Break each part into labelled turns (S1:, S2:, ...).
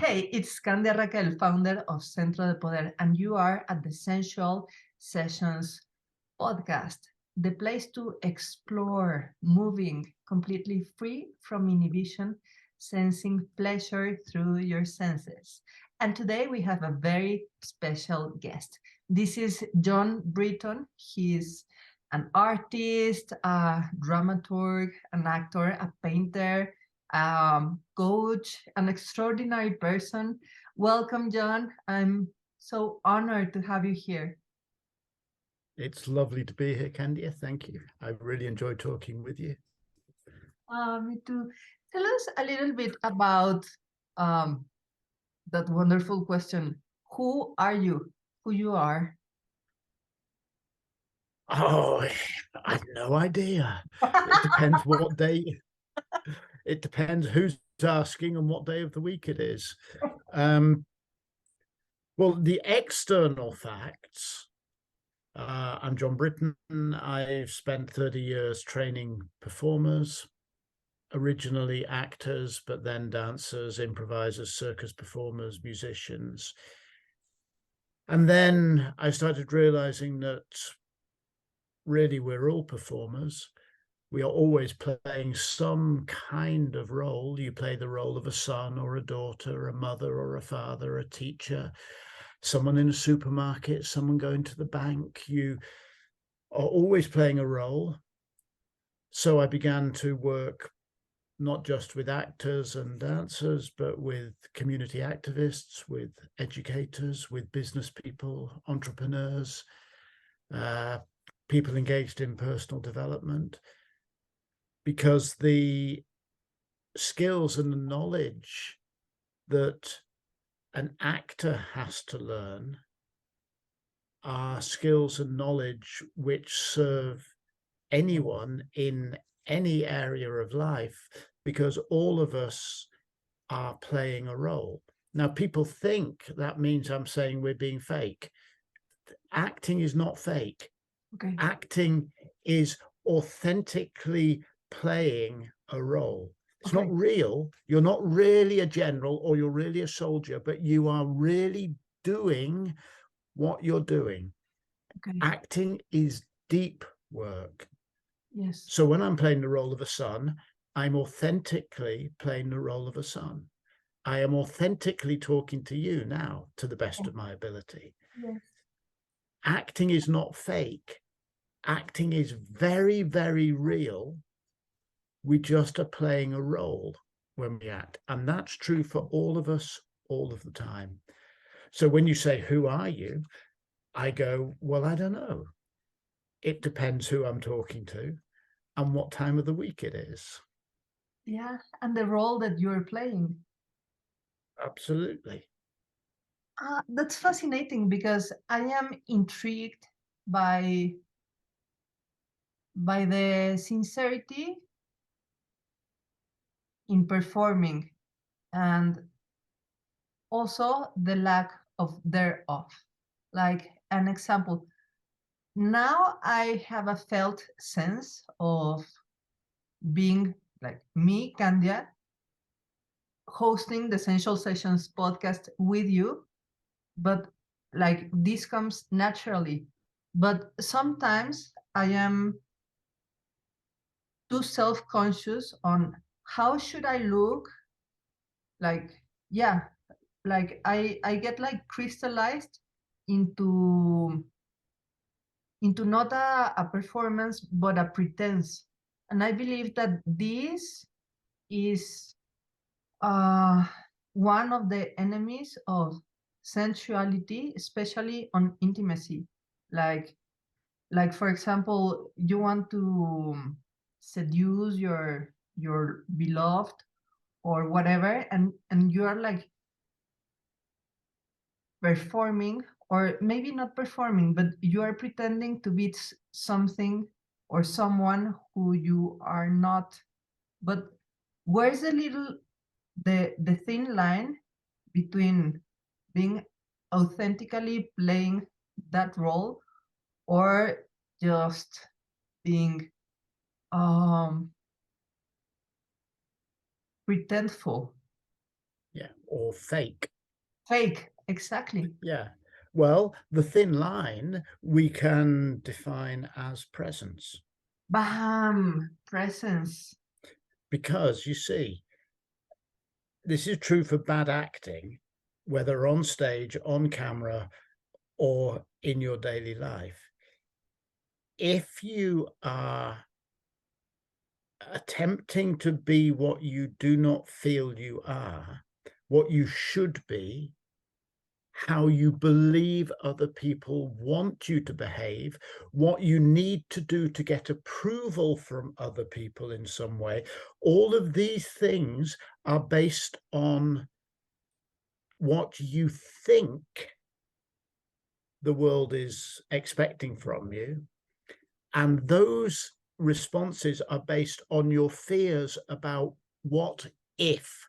S1: Hey, it's Candia Raquel, founder of Centro de Poder, and you are at the Sensual Sessions podcast, the place to explore moving completely free from inhibition, sensing pleasure through your senses. And today we have a very special guest. This is John Britton. He's an artist, a dramaturg, an actor, a painter, coach, an extraordinary person. Welcome, John. I'm so honored to have you here.
S2: It's lovely to be here, Candia. Thank you. I really enjoyed talking with you.
S1: Me too. Tell us a little bit about that wonderful question. Who are you? Who you are?
S2: Oh, I have no idea. It depends what day. It depends who's asking and what day of the week it is. Well, the external facts. I'm John Britton. I've spent 30 years training performers, originally actors, but then dancers, improvisers, circus performers, musicians. And then I started realizing that really we're all performers. We are always playing some kind of role. You play the role of a son or a daughter, a mother or a father, a teacher, someone in a supermarket, someone going to the bank. You are always playing a role. So I began to work not just with actors and dancers, but with community activists, with educators, with business people, entrepreneurs, people engaged in personal development, because the skills and the knowledge that an actor has to learn are skills and knowledge which serve anyone in any area of life, because all of us are playing a role. Now, people think that means I'm saying we're being fake. Acting is not fake.
S1: Okay.
S2: Acting is authentically playing a role. It's
S1: Okay.
S2: not real. You're not really a general or you're really a soldier, but you are really doing what you're doing.
S1: Okay.
S2: Acting is deep work.
S1: Yes.
S2: So when I'm playing the role of a son, I'm authentically playing the role of a son. I am authentically talking to you now to the best of my ability.
S1: Yes.
S2: Acting is not fake. Acting is very, very real. We just are playing a role when we act. And that's true for all of us all of the time. So when you say, who are you? I go, well, I don't know. It depends who I'm talking to and what time of the week it is.
S1: Yeah, and the role that you're playing.
S2: Absolutely.
S1: That's fascinating because I am intrigued by the sincerity in performing and also the lack of thereof. Like an example, now I have a felt sense of being like me, Candia, hosting the Essential Sessions podcast with you, but like this comes naturally. But sometimes I am too self-conscious on how should I look, like, yeah, like I get like crystallized into not a performance but a pretense. And I believe that this is one of the enemies of sensuality, especially on intimacy. like for example, you want to seduce your beloved or whatever, and you are like performing, or maybe not performing, but you are pretending to be something or someone who you are not. But where's the thin line between being authentically playing that role or just being pretendful?
S2: Yeah, or fake.
S1: Fake, exactly.
S2: Yeah. Well, the thin line we can define as presence.
S1: Bam, presence.
S2: Because you see, this is true for bad acting, whether on stage, on camera, or in your daily life. If you are attempting to be what you do not feel you are, what you should be, how you believe other people want you to behave, what you need to do to get approval from other people in some way, all of these things are based on what you think the world is expecting from you. And those responses are based on your fears about what if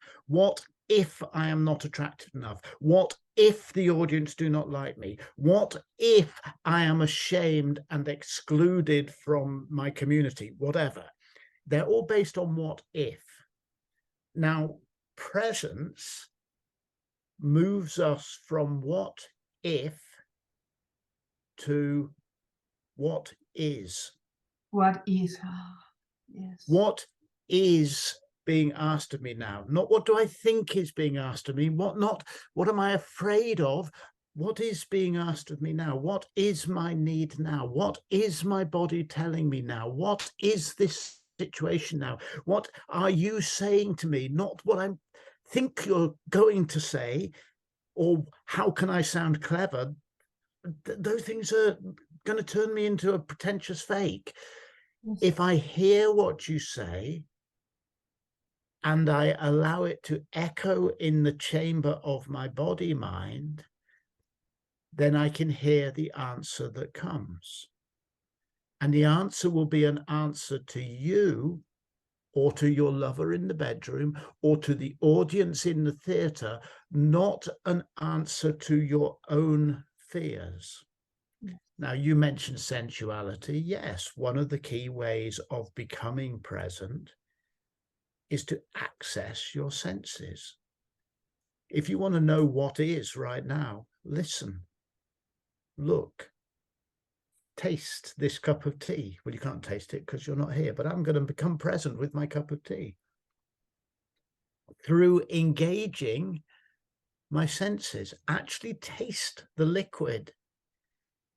S2: I am not attractive enough? What if the audience do not like me? What if I am ashamed and excluded from my community? Whatever. They're all based on what if. Now, presence moves us from what if to what is.
S1: What is? Yes.
S2: What is being asked of me now? Not what do I think is being asked of me? What am I afraid of? What is being asked of me now? What is my need now? What is my body telling me now? What is this situation now? What are you saying to me? Not what I think you're going to say, or how can I sound clever? Those things are going to turn me into a pretentious fake.
S1: Yes.
S2: If I hear what you say and I allow it to echo in the chamber of my body mind, then I can hear the answer that comes. And the answer will be an answer to you, or to your lover in the bedroom, or to the audience in the theatre, not an answer to your own fears. Now, you mentioned sensuality. Yes, one of the key ways of becoming present is to access your senses. If you want to know what is right now, listen, look, taste this cup of tea. Well, you can't taste it because you're not here, but I'm going to become present with my cup of tea through engaging my senses. Actually taste the liquid,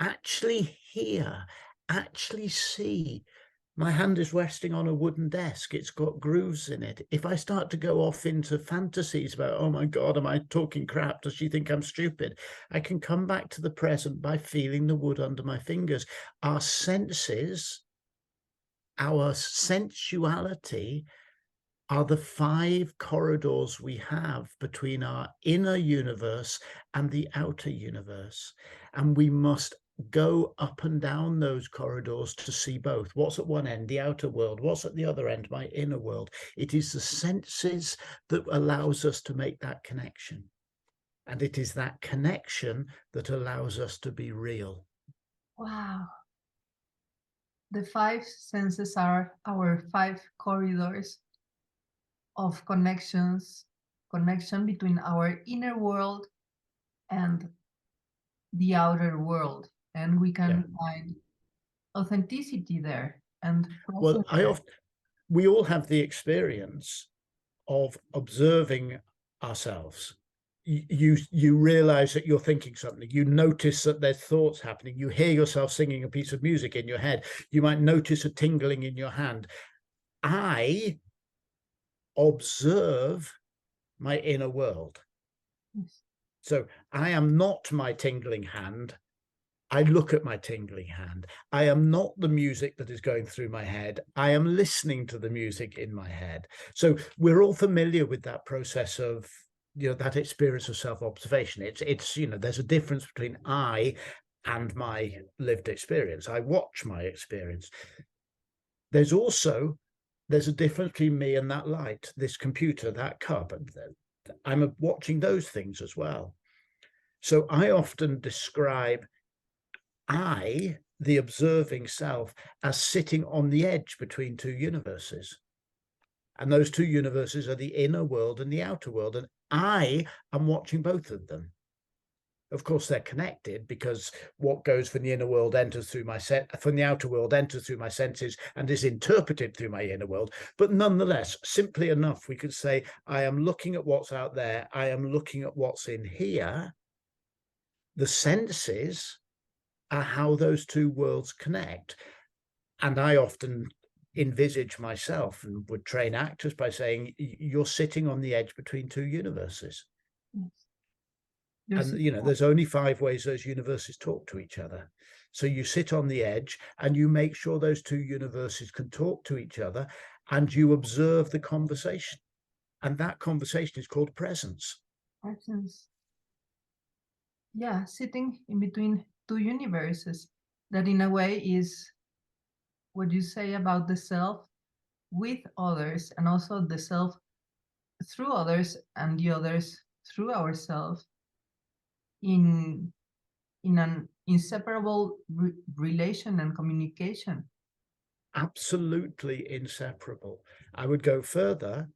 S2: actually hear, actually see. My hand is resting on a wooden desk. It's got grooves in it. If I start to go off into fantasies about, oh my God, am I talking crap? Does she think I'm stupid? I can come back to the present by feeling the wood under my fingers. Our senses, our sensuality, are the 5 corridors we have between our inner universe and the outer universe. And we must go up and down those corridors to see both. What's at one end, the outer world? What's at the other end, my inner world? It is the senses that allows us to make that connection. And it is that connection that allows us to be real.
S1: Wow. The 5 senses are our 5 corridors of connection between our inner world and the outer world, and we can find authenticity there and
S2: well,
S1: there.
S2: We all have the experience of observing ourselves. You realize that you're thinking something. You notice that there's thoughts happening. You hear yourself singing a piece of music in your head. You might notice a tingling in your hand. I observe my inner world.
S1: Yes.
S2: So I am not my tingling hand. I look at my tingling hand. I am not the music that is going through my head. I am listening to the music in my head. So we're all familiar with that process of, that experience of self-observation. It's there's a difference between I and my lived experience. I watch my experience. There's a difference between me and that light, this computer, that cup. I'm watching those things as well. So I often describe I, the observing self, as sitting on the edge between 2 universes. And those 2 universes are the inner world and the outer world. And I am watching both of them. Of course, they're connected because what goes from the inner world enters through from the outer world enters through my senses and is interpreted through my inner world. But nonetheless, simply enough, we could say, I am looking at what's out there. I am looking at what's in here. The senses are how those two worlds connect. And I often envisage myself and would train actors by saying, you're sitting on the edge between two universes. And, there's only 5 ways those universes talk to each other. So you sit on the edge and you make sure those two universes can talk to each other, and you observe the conversation. And that conversation is called presence.
S1: Presence. Yeah, sitting in between two universes. That in a way is what you say about the self with others, and also the self through others and the others through ourselves in an inseparable relation and communication.
S2: Absolutely inseparable. I would go further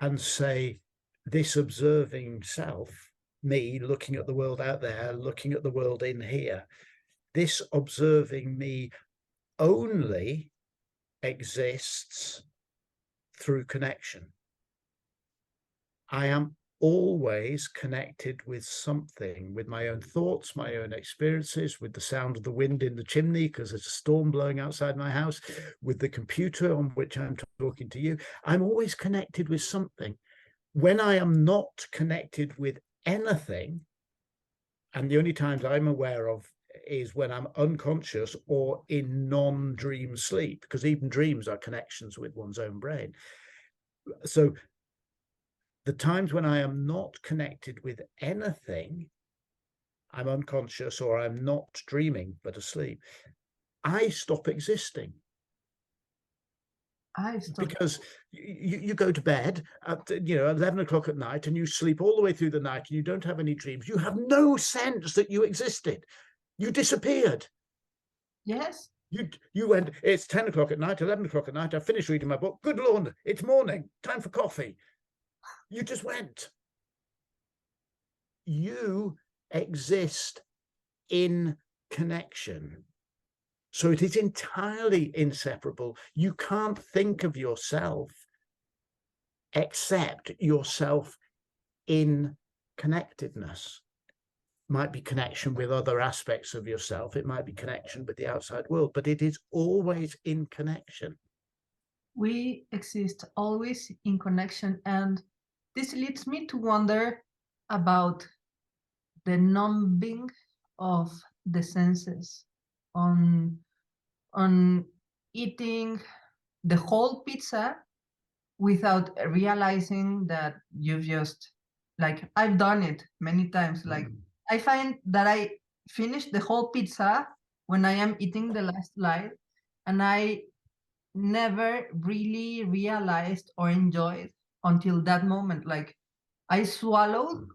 S2: and say this observing self, me looking at the world out there, looking at the world in here, this observing me only exists through connection. I am always connected with something, with my own thoughts, my own experiences, with the sound of the wind in the chimney because there's a storm blowing outside my house, with the computer on which I'm talking to you. I'm always connected with something. When I am not connected with anything, and the only times I'm aware of is when I'm unconscious or in non-dream sleep, because even dreams are connections with one's own brain. So the times when I am not connected with anything, I'm unconscious or I'm not dreaming but asleep, I stop existing. Because you go to bed at 11 o'clock at night and you sleep all the way through the night and you don't have any dreams. You have no sense that you existed. You disappeared.
S1: Yes.
S2: You went, it's 10 o'clock at night, 11 o'clock at night, I've finished reading my book. Good Lord, it's morning, time for coffee. You just went. You exist in connection. So it is entirely inseparable. You can't think of yourself except yourself in connectedness. Might be connection with other aspects of yourself. It might be connection with the outside world, but it is always in connection.
S1: We exist always in connection. And this leads me to wonder about the numbing of the senses on eating the whole pizza without realizing that you've just, like, I've done it many times. Like, I find that I finish the whole pizza when I am eating the last slice, and I never really realized or enjoyed until that moment. Like, I swallowed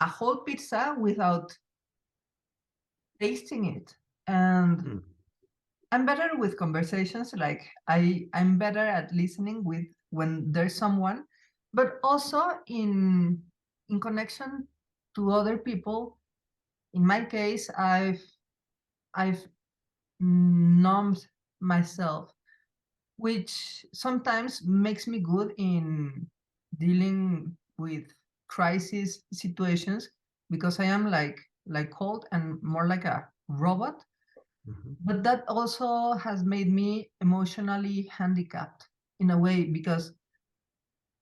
S1: a whole pizza without tasting it. And I'm better with conversations. Like, I'm better at listening with when there's someone, but also in connection to other people. In my case, I've numbed myself, which sometimes makes me good in dealing with crisis situations, because I am like cold and more like a robot. But that also has made me emotionally handicapped in a way, because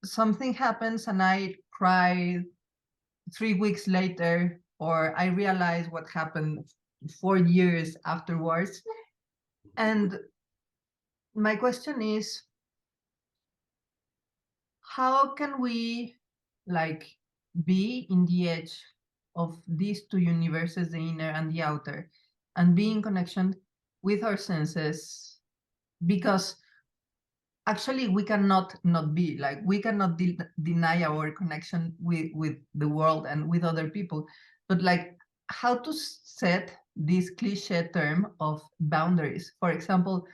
S1: something happens and I cry 3 weeks later, or I realize what happened 4 years afterwards. And my question is, how can we, like, be in the edge of these two universes, the inner and the outer, and be in connection with our senses? Because actually we cannot not be, like, we cannot deny our connection with the world and with other people. But, like, how to set this cliche term of boundaries? For example,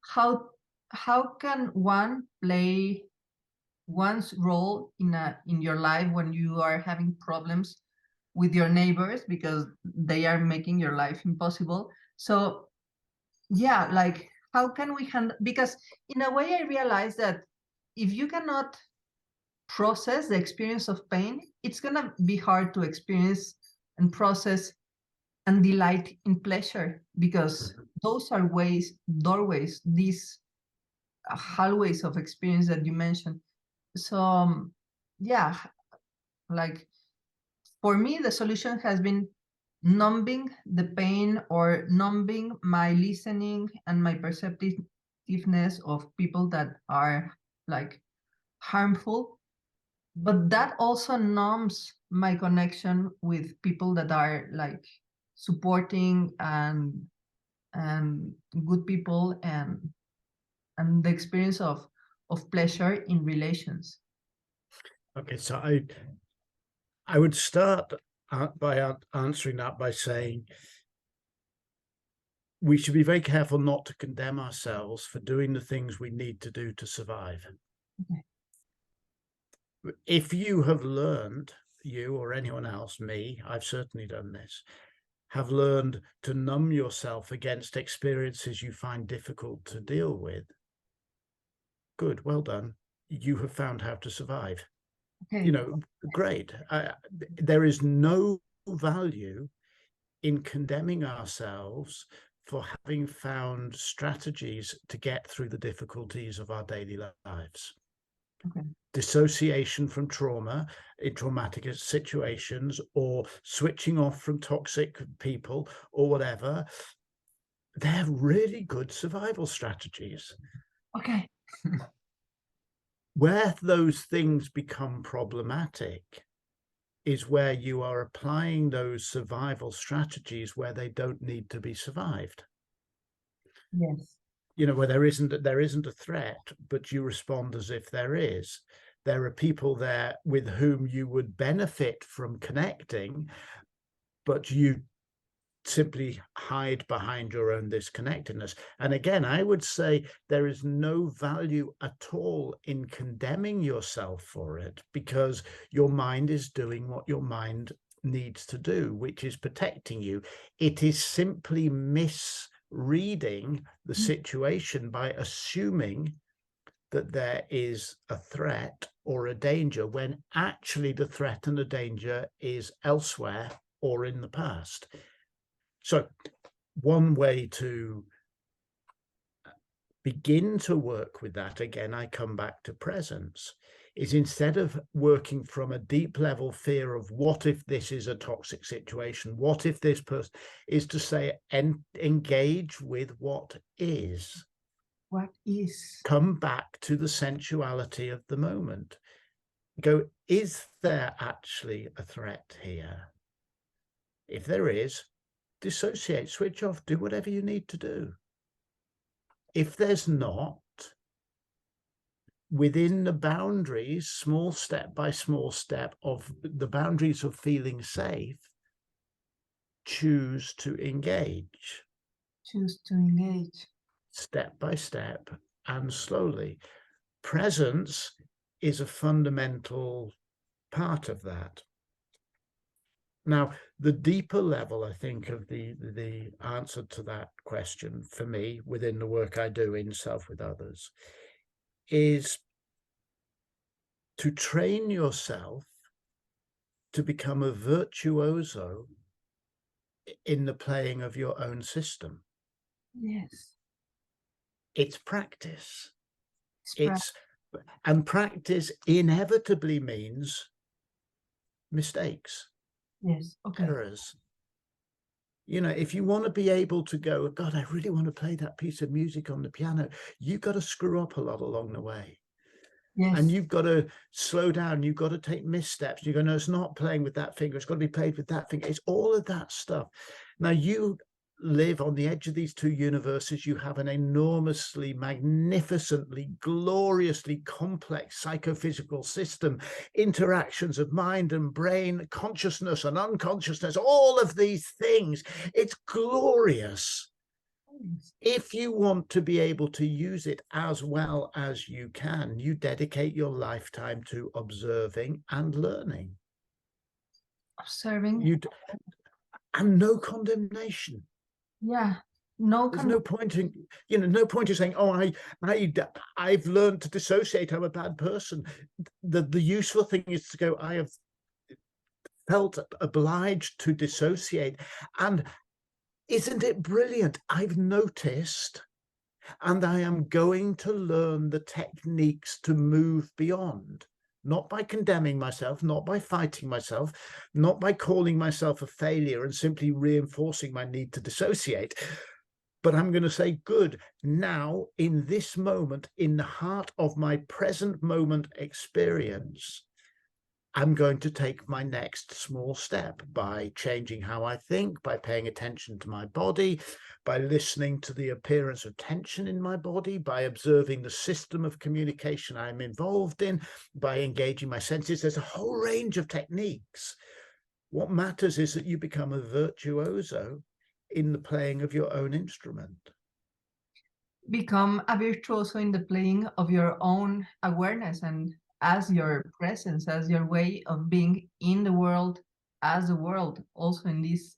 S1: how can one play one's role in your life when you are having problems with your neighbors because they are making your life impossible. So yeah, like how can we handle, because in a way I realize that if you cannot process the experience of pain, it's gonna be hard to experience and process and delight in pleasure, because those are doorways, these hallways of experience that you mentioned. So yeah, like for me, the solution has been numbing the pain or numbing my listening and my perceptiveness of people that are like harmful. But that also numbs my connection with people that are like supporting and good people and the experience of pleasure in relations.
S2: Okay, so I would start by answering that by saying we should be very careful not to condemn ourselves for doing the things we need to do to survive.
S1: Okay.
S2: If you have learned, you or anyone else, me, I've certainly done this, have learned to numb yourself against experiences you find difficult to deal with, good, well done. You have found how to survive.
S1: Okay.
S2: You know, great. There is no value in condemning ourselves for having found strategies to get through the difficulties of our daily lives.
S1: Okay.
S2: Dissociation from trauma in traumatic situations, or switching off from toxic people or whatever, they're really good survival strategies.
S1: Okay.
S2: Where those things become problematic is where you are applying those survival strategies where they don't need to be survived.
S1: Yes.
S2: You know, where there isn't a threat, but you respond as if there is. There are people there with whom you would benefit from connecting, but you simply hide behind your own disconnectedness. And again, I would say there is no value at all in condemning yourself for it, because your mind is doing what your mind needs to do, which is protecting you. It is simply misreading the situation by assuming that there is a threat or a danger when actually the threat and the danger is elsewhere or in the past. So one way to begin to work with that, again, I come back to presence, is instead of working from a deep level fear of what if this is a toxic situation, what if this person, is to say, engage with what is.
S1: What is?
S2: Come back to the sensuality of the moment. Go, is there actually a threat here? If there is, dissociate, switch off, do whatever you need to do. If there's not, within the boundaries, small step by small step of the boundaries of feeling safe, choose to engage.
S1: Choose to engage.
S2: Step by step and slowly. Presence is a fundamental part of that. Now, the deeper level, I think, of the answer to that question for me within the work I do in Self with Others is to train yourself to become a virtuoso in the playing of your own system.
S1: Yes.
S2: It's practice. And practice inevitably means mistakes.
S1: Yes. Okay.
S2: Errors. You know, if you want to be able to go, God, I really want to play that piece of music on the piano, you've got to screw up a lot along the way.
S1: Yes.
S2: And you've got to slow down. You've got to take missteps. You go, no, it's not playing with that finger. It's got to be played with that finger. It's all of that stuff. Now, you live on the edge of these two universes. You have an enormously, magnificently, gloriously complex psychophysical system, interactions of mind and brain, consciousness and unconsciousness, all of these things. It's glorious. If you want to be able to use it as well as you can, you dedicate your lifetime to observing and learning.
S1: Observing.
S2: And no condemnation.
S1: Yeah. No.
S2: There's no point in, no point in saying, oh, I've learned to dissociate, I'm a bad person. The useful thing is to go, I have felt obliged to dissociate. And isn't it brilliant? I've noticed, and I am going to learn the techniques to move beyond, not by condemning myself, not by fighting myself, not by calling myself a failure and simply reinforcing my need to dissociate. But I'm going to say, good, now in this moment, in the heart of my present moment experience, I'm going to take my next small step by changing how I think, by paying attention to my body, by listening to the appearance of tension in my body, by observing the system of communication I'm involved in, by engaging my senses. There's a whole range of techniques. What matters is that you become a virtuoso in the playing of your own instrument.
S1: Become a virtuoso in the playing of your own awareness, and as your presence, as your way of being in the world, as the world, also in this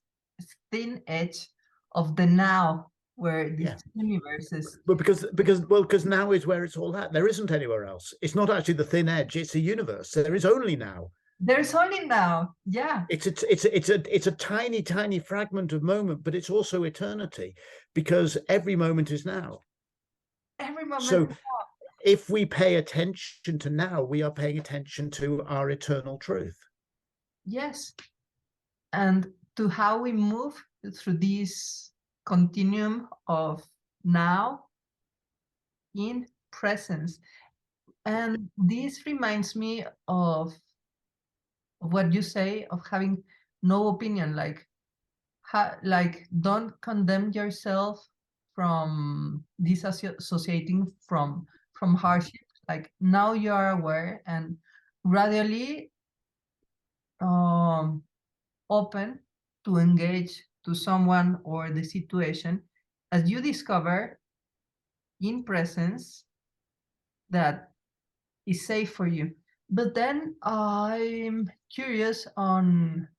S1: thin edge of the now, where this universe is.
S2: But because now is where it's all at. There isn't anywhere else. It's not actually the thin edge. It's a universe. There is only now.
S1: There's only now. Yeah.
S2: It's a tiny fragment of moment, but it's also eternity, because every moment is now.
S1: Every moment.
S2: So if we pay attention to now, we are paying attention to our eternal truth.
S1: Yes. And to how we move through this continuum of now in presence. And this reminds me of what you say of having no opinion, like don't condemn yourself from disassociating from hardship. Like, now you are aware and gradually open to engage to someone or the situation as you discover in presence that is safe for you. But then I'm curious on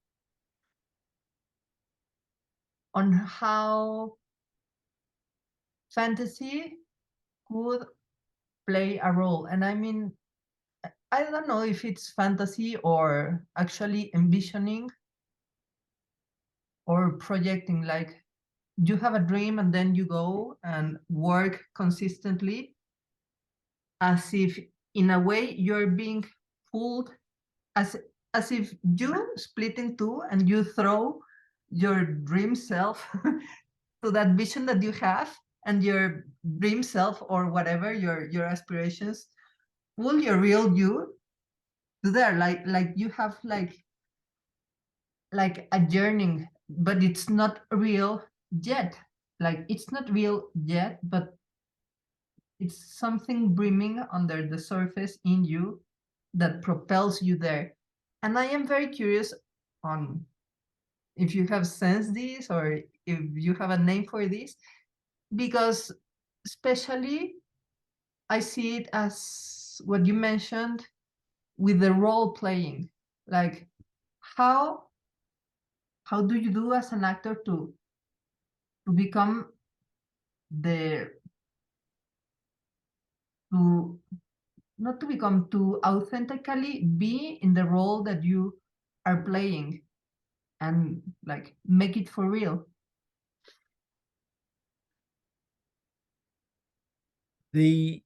S1: how fantasy could play a role. And I mean, I don't know if it's fantasy or actually envisioning or projecting, like you have a dream and then you go and work consistently as if in a way you're being pulled, as if you split in two and you throw your dream self to that vision that you have, and your dream self or whatever your aspirations pull your real you to there, like you have like a journey, but it's not real yet. Like, it's not real yet, but it's something brimming under the surface in you that propels you there. And I am very curious on if you have sensed this or if you have a name for this, because especially I see it as what you mentioned with the role playing. Like, how do you do as an actor to become the to not to become, to authentically be in the role that you are playing and like make it for real?
S2: The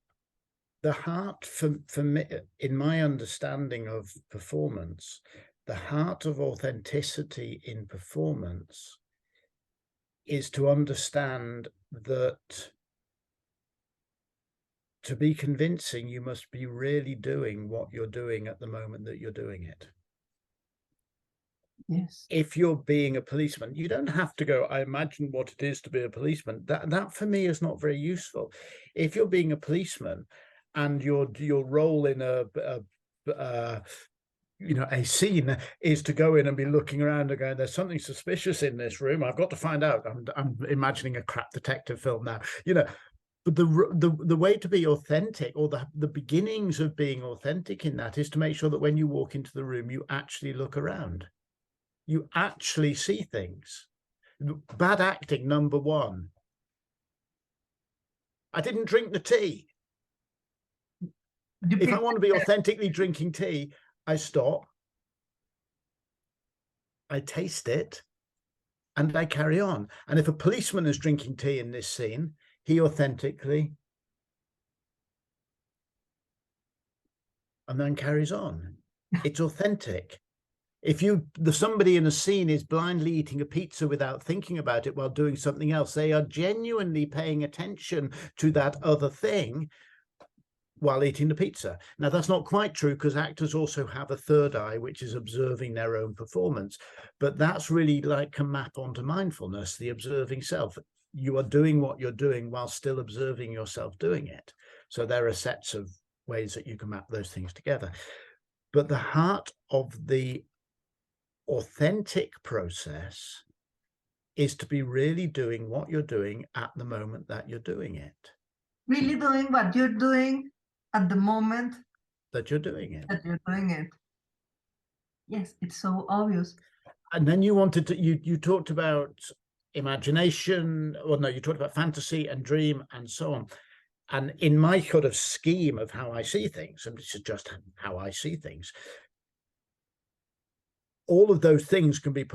S2: heart for me, in my understanding of performance, the heart of authenticity in performance is to understand that to be convincing, you must be really doing what you're doing at the moment that you're doing it.
S1: Yes.
S2: If you're being a policeman, you don't have to go, I imagine what it is to be a policeman. That for me is not very useful. If you're being a policeman and your role in a a scene is to go in and be looking around and going, there's something suspicious in this room. I've got to find out. I'm imagining a crap detective film now, but the way to be authentic, or the beginnings of being authentic in that, is to make sure that when you walk into the room, you actually look around. You actually see things. Bad acting number one. I didn't drink the tea. If I want to be authentically drinking tea, I stop, I taste it, and I carry on. And if a policeman is drinking tea in this scene, he authentically and then carries on. It's authentic. If somebody in a scene is blindly eating a pizza without thinking about it while doing something else, they are genuinely paying attention to that other thing while eating the pizza. Now, that's not quite true, because actors also have a third eye, which is observing their own performance. But that's really can map onto mindfulness, the observing self. You are doing what you're doing while still observing yourself doing it. So there are sets of ways that you can map those things together. But the heart of the authentic process is to be really doing what you're doing at the moment that you're doing it.
S1: Really doing what you're doing at the moment
S2: that you're doing it.
S1: Yes, it's so obvious.
S2: And then you talked about imagination, or no, you talked about fantasy and dream and so on. And in my sort of scheme of how I see things, and this is just how I see things, all of those things can be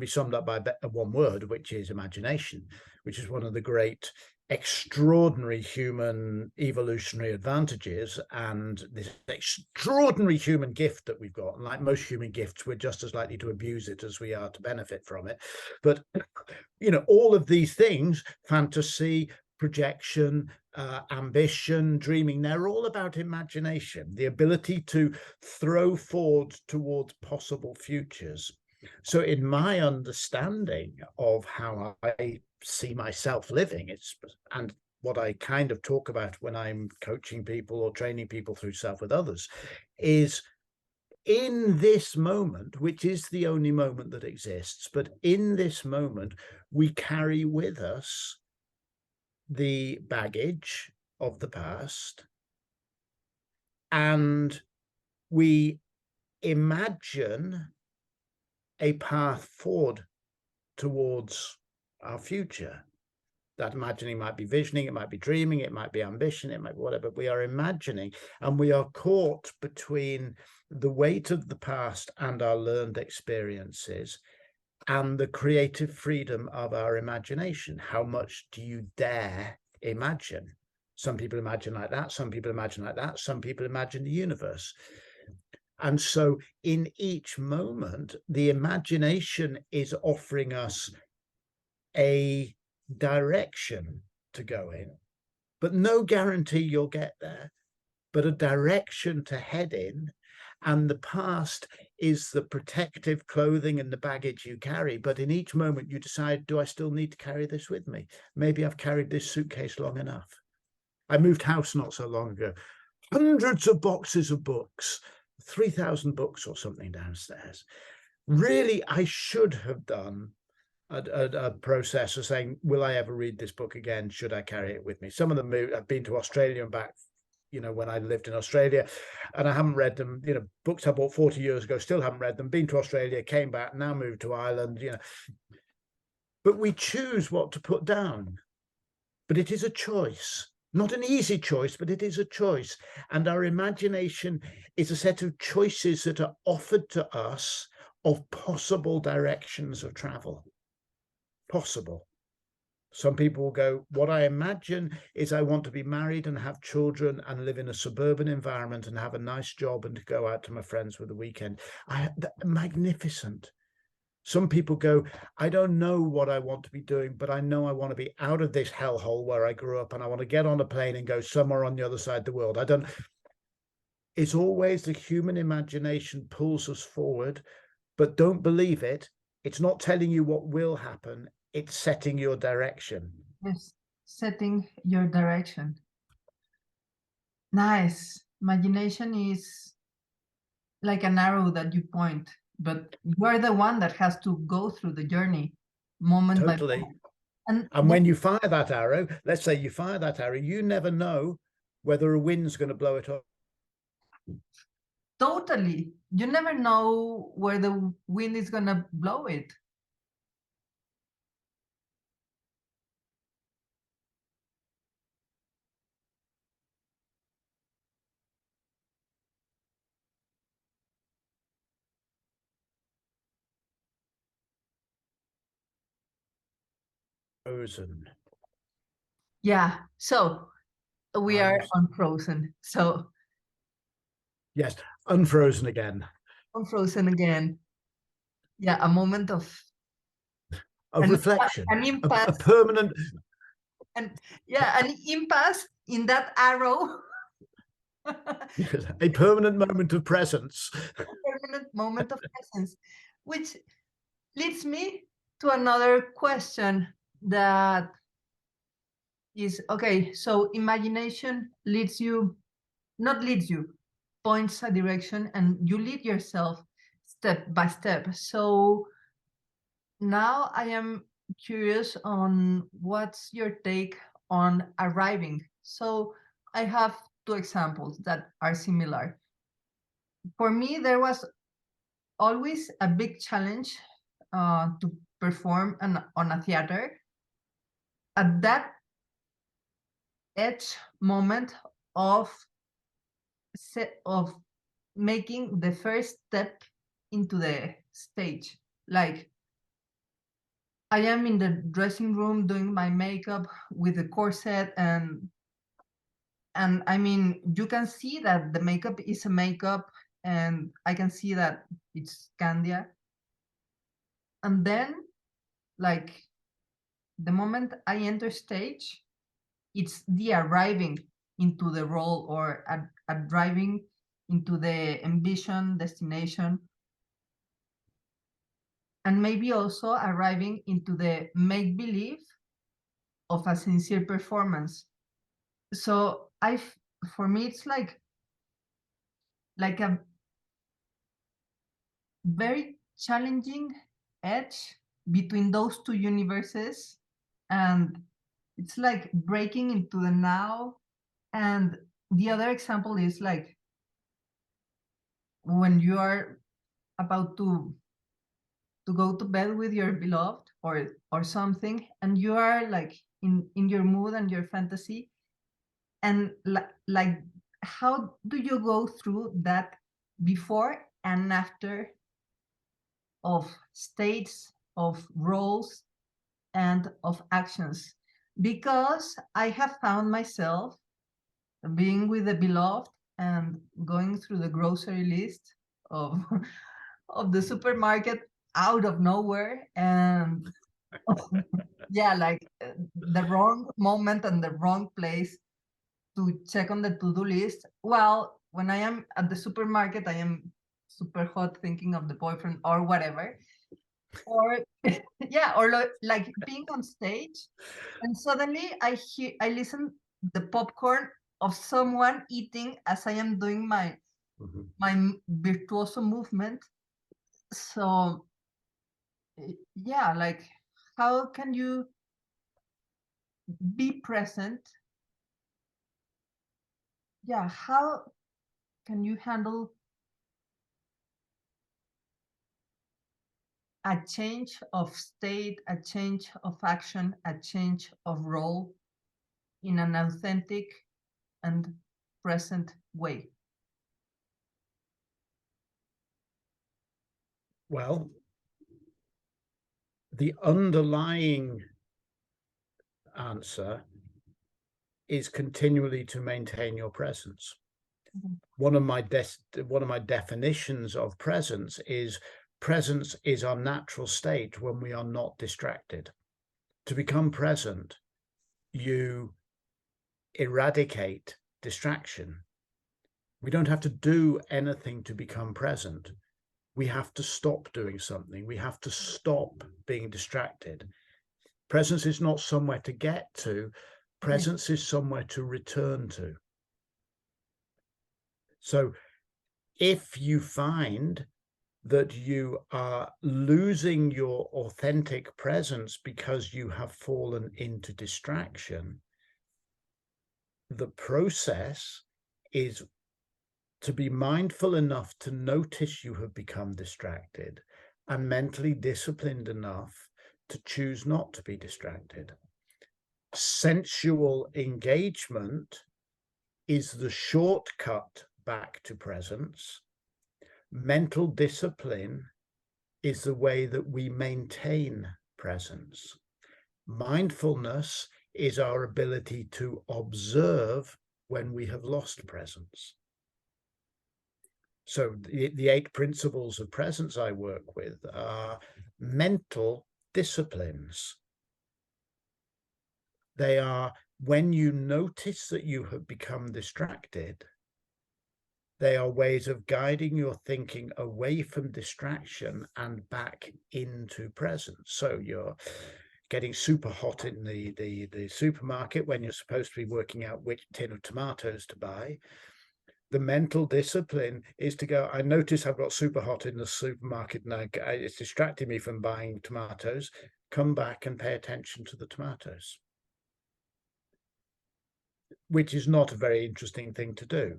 S2: summed up by one word, which is imagination, which is one of the great extraordinary human evolutionary advantages and this extraordinary human gift that we've got. And like most human gifts, we're just as likely to abuse it as we are to benefit from it. But all of these things, fantasy, projection, ambition, dreaming, they're all about imagination, the ability to throw forward towards possible futures. So in my understanding of how I see myself living, and what I kind of talk about when I'm coaching people or training people through self with others, is in this moment, which is the only moment that exists, but in this moment, we carry with us the baggage of the past, and we imagine a path forward towards our future. That imagining might be visioning, it might be dreaming, it might be ambition, it might be whatever. We are imagining, and we are caught between the weight of the past and our learned experiences and the creative freedom of our imagination. How much do you dare imagine? Some people imagine like that, some people imagine like that, some people imagine the universe. And so in each moment, the imagination is offering us a direction to go in, but no guarantee you'll get there, but a direction to head in. And the past is the protective clothing and the baggage you carry. But in each moment, you decide, do I still need to carry this with me? Maybe I've carried this suitcase long enough. I moved house not so long ago. Hundreds of boxes of books, 3,000 books or something downstairs. Really, I should have done a process of saying, will I ever read this book again? Should I carry it with me? Some of them I've been to Australia and back, when I lived in Australia, and I haven't read them. Books I bought 40 years ago, still haven't read them. Been to Australia, came back, now moved to Ireland, But we choose what to put down. But it is a choice. Not an easy choice, but it is a choice. And our imagination is a set of choices that are offered to us of possible directions of travel. Possible. Some people will go, what I imagine is I want to be married and have children and live in a suburban environment and have a nice job and to go out to my friends for the weekend. Magnificent. Some people go, I don't know what I want to be doing, but I know I want to be out of this hellhole where I grew up, and I want to get on a plane and go somewhere on the other side of the world. It's always the human imagination pulls us forward, but don't believe it. It's not telling you what will happen. It's setting your direction.
S1: Yes, setting your direction. Nice. Imagination is like an arrow that you point, but you're the one that has to go through the journey moment by
S2: Totally.
S1: moment. And
S2: And when you fire that arrow, let's say you fire that arrow, you never know whether a wind's going to blow it up.
S1: totally, you never know where the wind is gonna blow it.
S2: Frozen.
S1: Yeah, so we are unfrozen. So
S2: Yes, unfrozen again.
S1: unfrozen again. Yeah, a moment of
S2: Reflection,
S1: an impasse,
S2: a permanent,
S1: and yeah, an impasse in that arrow.
S2: a permanent moment of presence.
S1: A permanent moment of presence, which leads me to another question that is okay. So imagination not leads you, points a direction, and you lead yourself step by step. So now I am curious on what's your take on arriving. So I have two examples that are similar. For me, there was always a big challenge to perform on a theater. At that edge moment of of making the first step into the stage, like I am in the dressing room doing my makeup with the corset, and I mean you can see that the makeup is a makeup, and I can see that it's Candia. And then, like, the moment I enter stage, it's the arriving into the role, or a driving into the ambition destination, and maybe also arriving into the make believe of a sincere performance. So for me it's like a very challenging edge between those two universes, and it's like breaking into the now. And the other example is like when you are about to go to bed with your beloved, or something, and you are like in your mood and your fantasy, and like how do you go through that before and after of states, of roles, and of actions? Because I have found myself being with the beloved and going through the grocery list of of the supermarket out of nowhere, and yeah, like the wrong moment and the wrong place to check on the to-do list. Well, when I am at the supermarket, I am super hot thinking of the boyfriend or whatever. Or yeah, or like being on stage, and suddenly I listen the popcorn of someone eating as I am doing my virtuoso movement. So yeah, like how can you be present? Yeah, how can you handle a change of state, a change of action, a change of role in an authentic and present way?
S2: Well, the underlying answer is continually to maintain your presence. Mm-hmm. One of my definitions of presence is our natural state when we are not distracted. To become present, you eradicate distraction. We don't have to do anything to become present. We have to stop doing something. We have to stop being distracted. Presence is not somewhere to get to. Presence is somewhere to return to. So if you find that you are losing your authentic presence because you have fallen into distraction, the process is to be mindful enough to notice you have become distracted and mentally disciplined enough to choose not to be distracted. Sensual engagement is the shortcut back to presence. Mental discipline is the way that we maintain presence. Mindfulness is our ability to observe when we have lost presence. So the 8 principles of presence I work with are mental disciplines. They are when you notice that you have become distracted, they are ways of guiding your thinking away from distraction and back into presence. So you're getting super hot in the supermarket when you're supposed to be working out which tin of tomatoes to buy. The mental discipline is to go, I notice I've got super hot in the supermarket and it's distracting me from buying tomatoes. Come back and pay attention to the tomatoes, which is not a very interesting thing to do.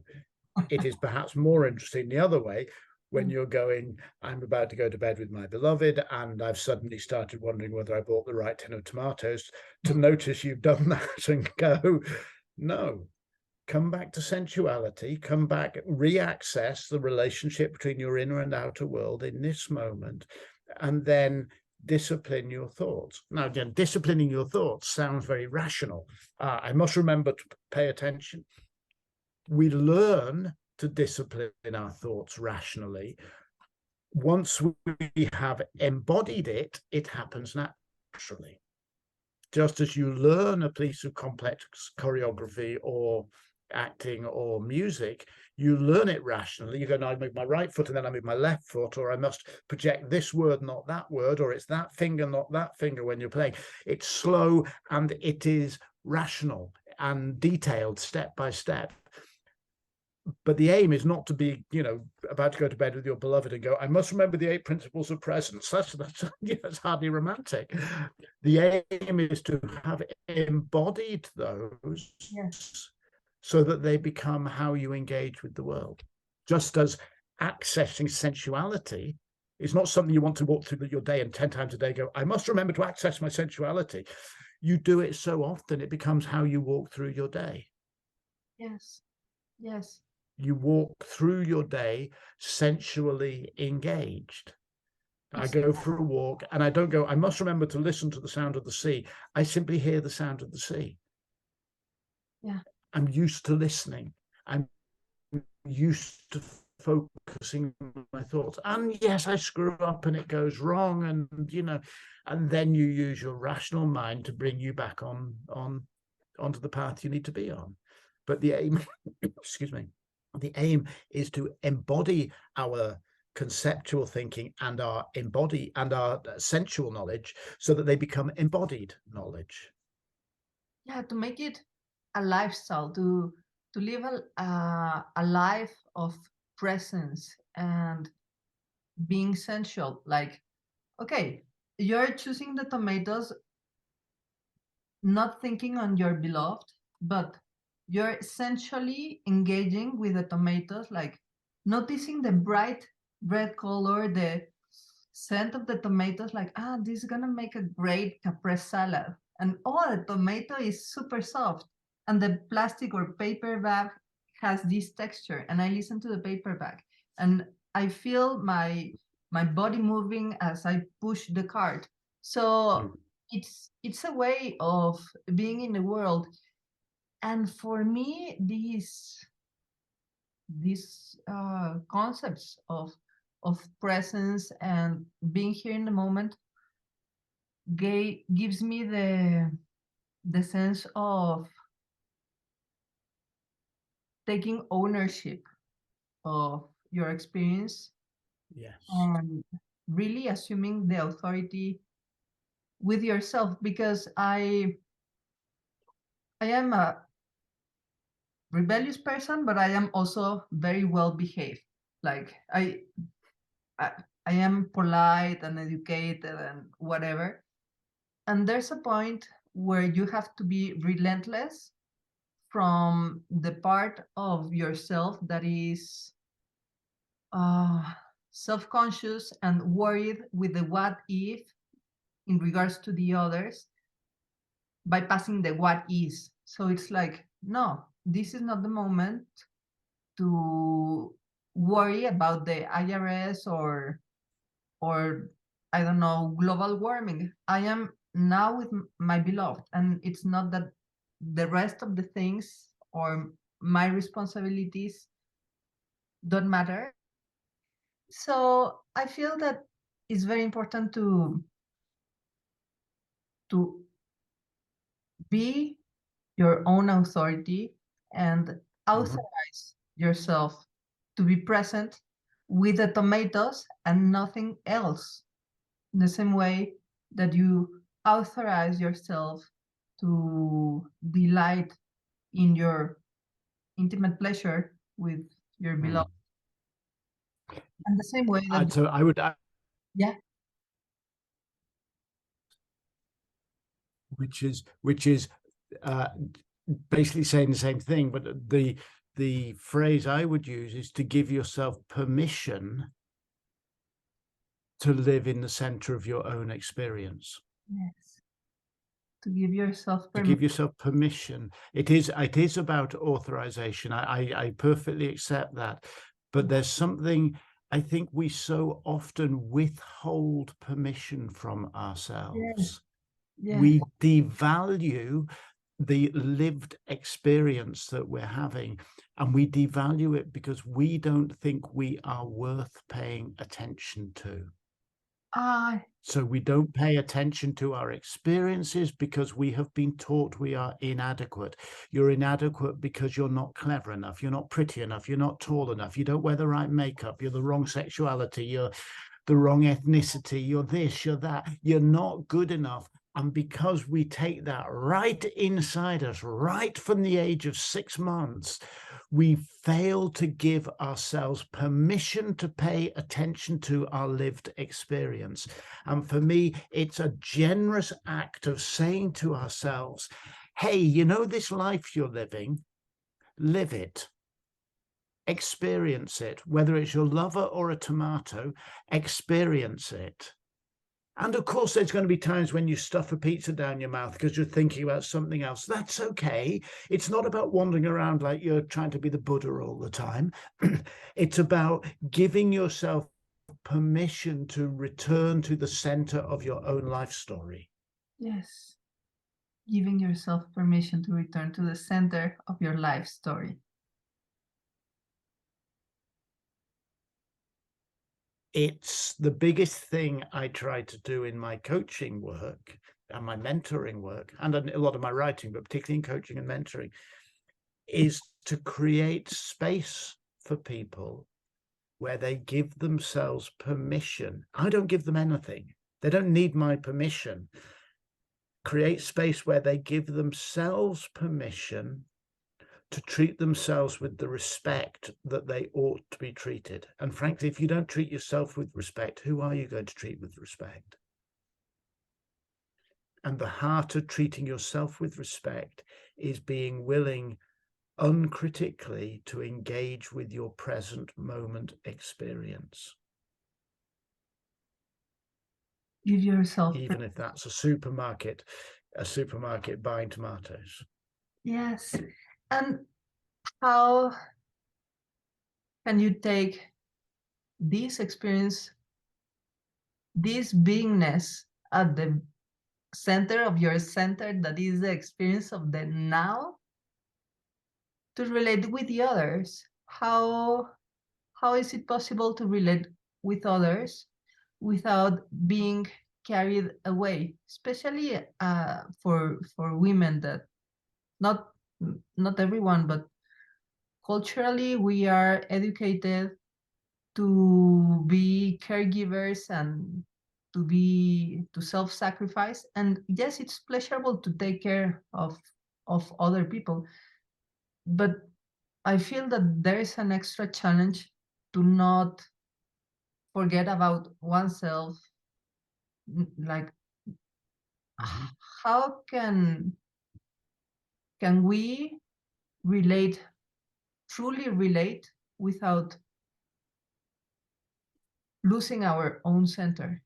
S2: It is perhaps more interesting the other way, when you're going, I'm about to go to bed with my beloved, and I've suddenly started wondering whether I bought the right tin of tomatoes, to notice you've done that and go, no, come back to sensuality, come back, reaccess the relationship between your inner and outer world in this moment, and then discipline your thoughts. Now, again, disciplining your thoughts sounds very rational. I must remember to pay attention. We learn to discipline our thoughts rationally. Once we have embodied it, it happens naturally. Just as you learn a piece of complex choreography or acting or music, you learn it rationally. You go, no, I move my right foot and then I move my left foot, or I must project this word, not that word, or it's that finger, not that finger when you're playing. It's slow and it is rational and detailed step by step. But the aim is not to be, about to go to bed with your beloved and go, I must remember the 8 principles of presence. That's hardly romantic. The aim is to have embodied those,
S1: Yes.
S2: so that they become how you engage with the world. Just as accessing sensuality is not something you want to walk through your day and 10 times a day go, I must remember to access my sensuality. You do it so often, it becomes how you walk through your day.
S1: Yes. Yes.
S2: You walk through your day sensually engaged. I go for a walk and I don't go, I must remember to listen to the sound of the sea. I simply hear the sound of the sea.
S1: Yeah.
S2: I'm used to listening. I'm used to focusing my thoughts. And yes, I screw up and it goes wrong. And, and then you use your rational mind to bring you back onto the path you need to be on. But the aim, excuse me, the aim is to embody our conceptual thinking and our sensual knowledge so that they become embodied knowledge.
S1: Yeah, to make it a lifestyle, to live a life of presence and being sensual. Like, okay, you're choosing the tomatoes, not thinking on your beloved, but you're essentially engaging with the tomatoes, like noticing the bright red color, the scent of the tomatoes, like, this is gonna make a great caprese salad. And the tomato is super soft. And the plastic or paper bag has this texture. And I listen to the paper bag. And I feel my body moving as I push the cart. So it's a way of being in the world. And for me, these concepts of presence and being here in the moment gives me the sense of taking ownership of your experience.
S2: Yes.
S1: And really assuming the authority with yourself, because I am a rebellious person, but I am also very well behaved. like I I am polite and educated and whatever. And there's a point where you have to be relentless from the part of yourself that is uh, self-conscious and worried with the what if in regards to the others, bypassing the what is. So it's like, no, this is not the moment to worry about the IRS or I don't know, global warming. I am now with my beloved, and it's not that the rest of the things or my responsibilities don't matter. So I feel that it's very important to be your own authority and
S2: Mhm.
S1: authorize yourself to be present with the tomatoes and nothing else. In the same way that you authorize yourself to delight in your intimate pleasure with your beloved. And the same way that,
S2: So I would,
S1: yeah,
S2: which is uh, basically saying the same thing, but the phrase I would use is to give yourself permission to live in the center of your own experience.
S1: yes, to give yourself
S2: To
S1: permission.
S2: give yourself permission. It is about authorization. I perfectly accept that, but there's something I think we so often withhold permission from
S1: Yes,
S2: ourselves.
S1: yes.
S2: We devalue the lived experience that we're having, and we devalue it because we don't think we are worth paying attention to.
S1: Ah,
S2: So we don't pay attention to our experiences because we have been taught we are inadequate. You're inadequate because you're not clever enough, you're not pretty enough, you're not tall enough, you don't wear the right makeup, you're the wrong sexuality, you're the wrong ethnicity, you're this, you're that, you're not good enough. And because we take that right inside us, right from the age of 6 months, we fail to give ourselves permission to pay attention to our lived experience. And for me, it's a generous act of saying to ourselves, hey, you know, this life you're living, live it. Experience it, whether it's your lover or a tomato, experience it. And of course, there's going to be times when you stuff a pizza down your mouth because you're thinking about something else. That's okay. It's not about wandering around like you're trying to be the Buddha all the time. It's about giving yourself permission to return to the center of your own life story.
S1: yes. Giving yourself permission to return to the center of your life story.
S2: It's the biggest thing I try to do in my coaching work and my mentoring work, and a lot of my writing, but particularly in coaching and mentoring, is to create space for people where they give themselves permission. I don't give them anything. They don't need my permission. Create space where they give themselves permission to treat themselves with the respect that they ought to be treated. And frankly, if you don't treat yourself with respect, who are you going to treat with respect? And the heart of treating yourself with respect is being willing uncritically to engage with your present moment experience.
S1: Give yourself
S2: Even if that's a supermarket buying tomatoes.
S1: yes. And how can you take this experience, this beingness at the center of your center, that is the experience of the now, to relate with the others? How is it possible to relate with others without being carried away, especially for women that not not everyone, but culturally we are educated to be caregivers and to self-sacrifice. And yes, it's pleasurable to take care of other people, but I feel that there is an extra challenge to not forget about oneself. Like, how can we relate, truly relate, without losing our own center?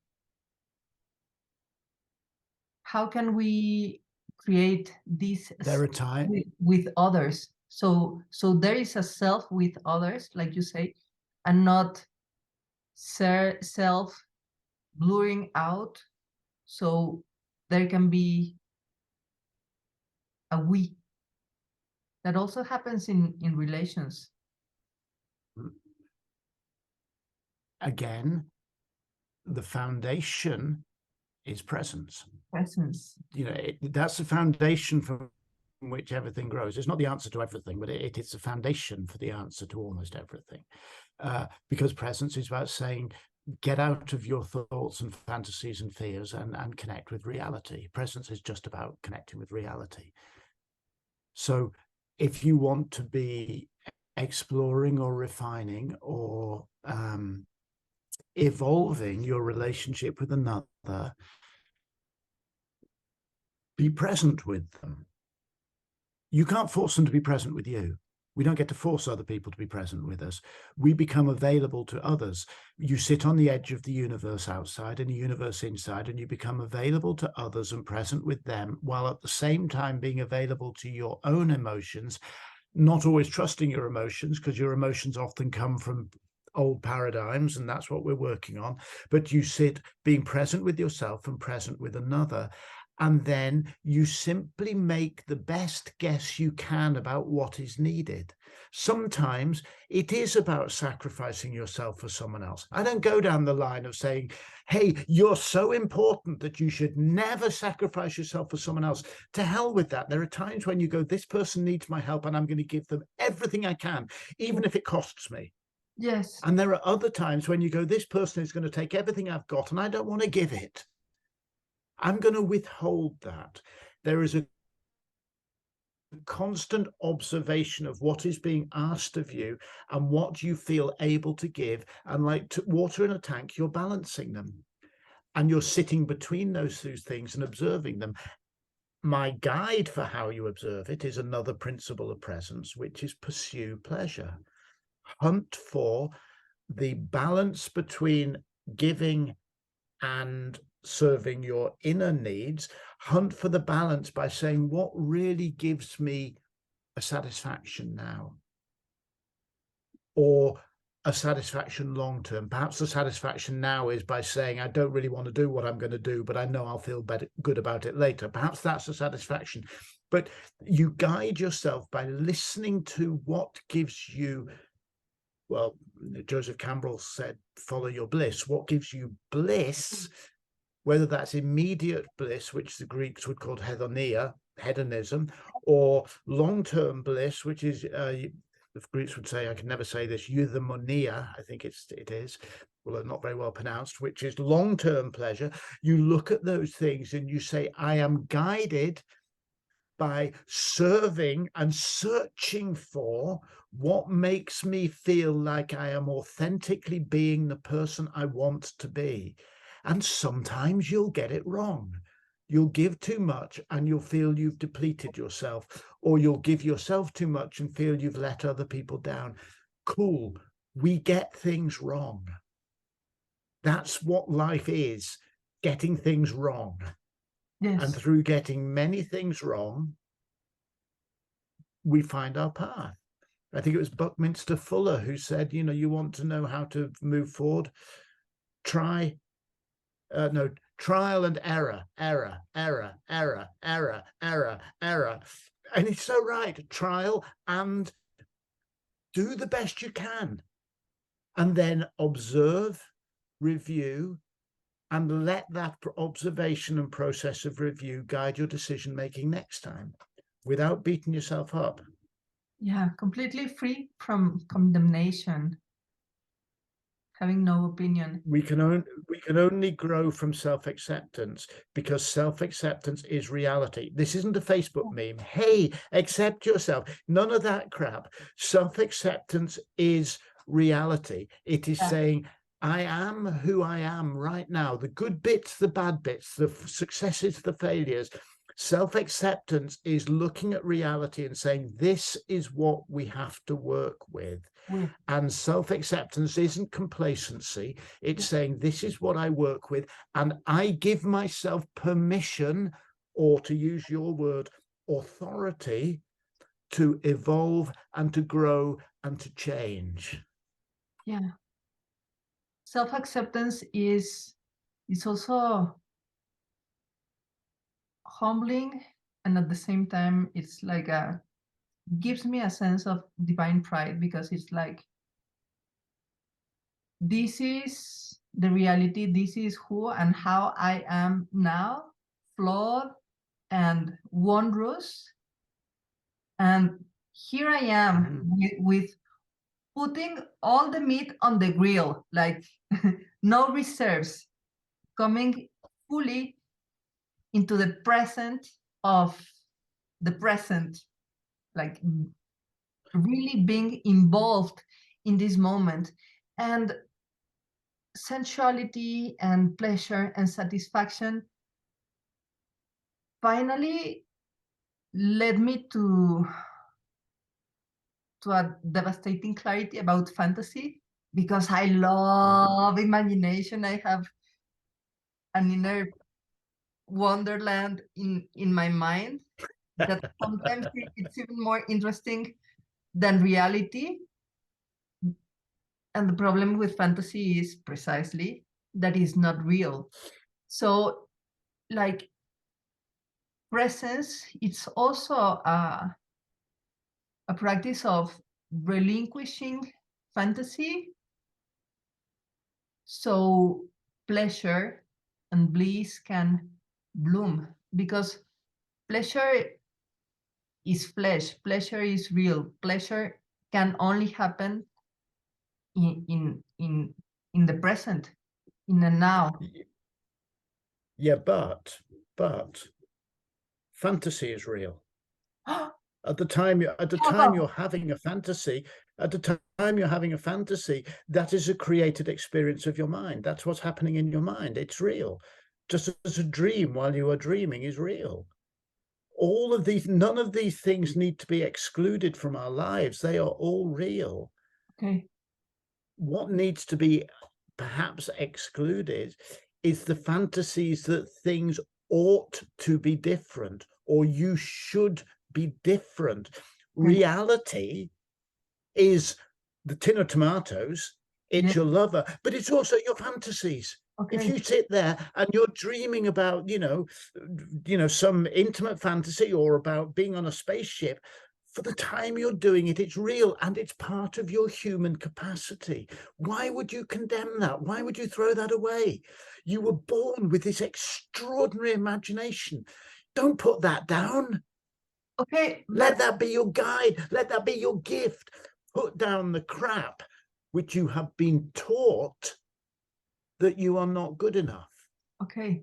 S1: How can we create this
S2: There are times
S1: with others? So there is a self with others, like you say, and not self blurring out. So there can be a we. That also happens in relations.
S2: Again, the foundation is presence.
S1: Presence.
S2: You know, that's the foundation from which everything grows. It's not the answer to everything, but it is the foundation for the answer to almost everything. Because presence is about saying, get out of your thoughts and fantasies and fears and connect with reality. Presence is just about connecting with reality. So if you want to be exploring or refining or evolving your relationship with another, be present with them. You can't force them to be present with you. We don't get to force other people to be present with us. We become available to others. You sit on the edge of the universe outside and the universe inside, and you become available to others and present with them, while at the same time being available to your own emotions, not always trusting your emotions, because your emotions often come from old paradigms, and that's what we're working on. But you sit being present with yourself and present with another. And then you simply make the best guess you can about what is needed. Sometimes it is about sacrificing yourself for someone else. I don't go down the line of saying, hey, you're so important that you should never sacrifice yourself for someone else. To hell with that. There are times when you go, this person needs my help and I'm going to give them everything I can, even if it costs me.
S1: Yes.
S2: And there are other times when you go, this person is going to take everything I've got and I don't want to give it. I'm going to withhold that. There is a constant observation of what is being asked of you and what you feel able to give. And like water in a tank, you're balancing them. And you're sitting between those two things and observing them. My guide for how you observe it is another principle of presence, which is pursue pleasure. Hunt for the balance between giving and serving your inner needs. Hunt for the balance by saying, what really gives me a satisfaction now, or a satisfaction long term. Perhaps the satisfaction now is by saying, I don't really want to do what I'm going to do, but I know I'll feel good about it later. Perhaps that's a satisfaction. But you guide yourself by listening to what gives you, well, Joseph Campbell said, follow your bliss. What gives you bliss, whether that's immediate bliss, which the Greeks would call hedonia, hedonism, or long-term bliss, which is, the Greeks would say, I can never say this, eudaimonia, I think it is, well, not very well pronounced, which is long-term pleasure. You look at those things and you say, I am guided by serving and searching for what makes me feel like I am authentically being the person I want to be. And sometimes you'll get it wrong. You'll give too much and you'll feel you've depleted yourself, or you'll give yourself too much and feel you've let other people down. Cool. We get things wrong. That's what life is, getting things wrong.
S1: Yes.
S2: And through getting many things wrong, we find our path. I think it was Buckminster Fuller who said, you know, you want to know how to move forward, trial and error. And it's so right. Trial and do the best you can. And then observe, review, and let that observation and process of review guide your decision-making next time, without beating yourself up.
S1: Yeah, completely free from condemnation, having no opinion.
S2: We can only grow from self-acceptance, because self-acceptance is reality. This isn't a Facebook meme. Hey, accept yourself. None of that crap. Self-acceptance is reality. It is
S1: Yeah.
S2: saying, I am who I am right now, the good bits, the bad bits, the successes, the failures. Self-acceptance is looking at reality and saying, this is what we have to work with. And self-acceptance isn't complacency. It's saying, this is what I work with, and I give myself permission, or to use your word, authority, to evolve and to grow and to change.
S1: Yeah. Self-acceptance is also humbling, and at the same time it's like gives me a sense of divine pride, because it's like, this is the reality, this is who and how I am now, flawed and wondrous, and here I am with putting all the meat on the grill, like no reserves, coming fully into the present of the present, like really being involved in this moment. And sensuality and pleasure and satisfaction finally led me to a devastating clarity about fantasy, because I love imagination. I have an inner wonderland in my mind that sometimes it's even more interesting than reality. And the problem with fantasy is precisely that it's not real. So, like, presence, it's also a practice of relinquishing fantasy, so pleasure and bliss can bloom, because pleasure is flesh, pleasure is real, pleasure can only happen in the present, in the now.
S2: Yeah, but fantasy is real. At the time you're having a fantasy, that is a created experience of your mind. That's what's happening in your mind. It's real. Just as a dream while you are dreaming is real. All of these, none of these things need to be excluded from our lives. They are all real.
S1: Okay.
S2: What needs to be perhaps excluded is the fantasies that things ought to be different, or you should be different. Reality is the tin of tomatoes, it's your lover, but it's also your fantasies. If you sit there and you're dreaming about, some intimate fantasy, or about being on a spaceship, for the time you're doing it, it's real and it's part of your human capacity. Why would you condemn that? Why would you throw that away? You were born with this extraordinary imagination. Don't put that down.
S1: Okay.
S2: Let that be your guide. Let that be your gift. Put down the crap which you have been taught that you are not good enough.
S1: Okay.